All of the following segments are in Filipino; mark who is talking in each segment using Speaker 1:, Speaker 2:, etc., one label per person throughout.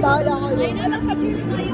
Speaker 1: Bahala kayo.
Speaker 2: Ayun na lang, pag-cheer tayo.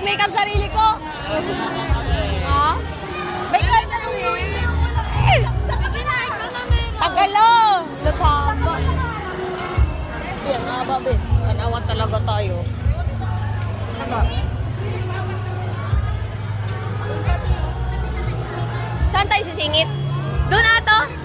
Speaker 2: Make-up sarili ko. Ha? Make-up na lang yun. Tagalo. Lutaba. Yan nga ba, be? Tanawan talaga tayo. Saan tayo sisingit? Doon ato?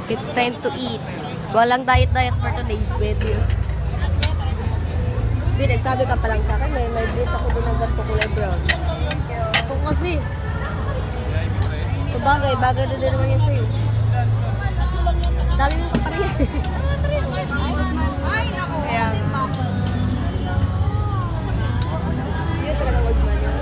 Speaker 2: It's time to eat. Walang diet for today's video. Bin, sabi ka pa lang sa akin, may bliss ako doon ng ganito kulay brown. Ito kasi. So bagay na din naman yan sa'yo. Dami mo ka pa rin. Kaya. Yun talaga wag man yun.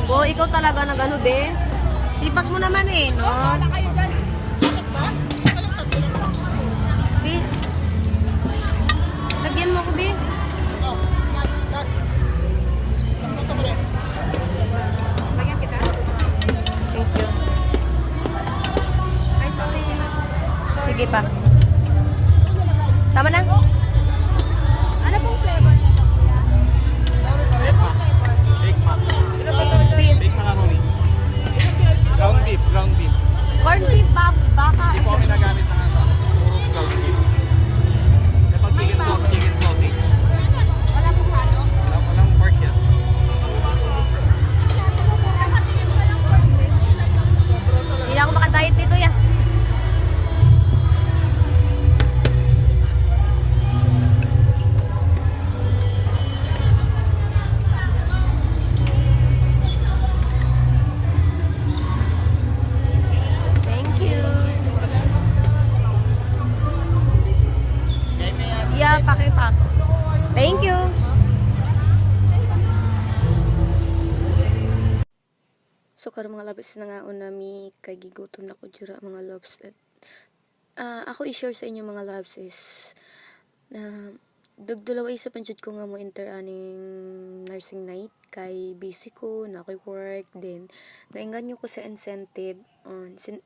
Speaker 2: Oh, ikaw talaga nag ano, be? Sipat mo naman eh, no? Wala kayo dyan. Bakit ba? Be? Lagyan mo ko, be? Oh, tas. Tas mo ito ulit. Lagyan kita? Thank you. Ay, sorry. Sige pa. Tama na? Ano pong flavor?
Speaker 3: Ground beef.
Speaker 2: Corn beef, baka.
Speaker 3: Hindi po kami nagamit ng puro ground beef. Kapag chicken sausage.
Speaker 2: Wala pong halo?
Speaker 3: Walang pork yan.
Speaker 2: Hindi na ako makadiet dito, ya. karon mga loves na nga unami kay gigutom na ko dira mga loves. Ako i-share sa inyo mga loves is na dugdulawa isa pa jud ko nga mo enter aning nursing night kay busy ko na ako'y work din nainganyo ko sa incentive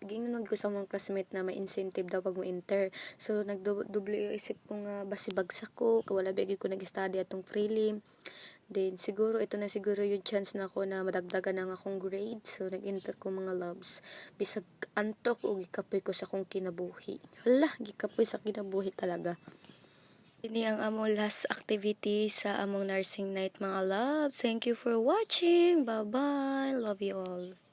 Speaker 2: gingon ko sa mga classmate na may incentive daw pag mo enter so nagdubli isip ko nga basi bagsak ko wala bigi ko nag-study atong prelim then siguro ito na siguro yung chance na ako na madagdagan ang akong grade so nag-enter ko mga loves bisag antok o gikapoy ko sa akong kinabuhi gikapoy sa kinabuhi talaga. Ini ang among last activity sa among nursing night mga love. Thank you for watching. Bye-bye. Love you all.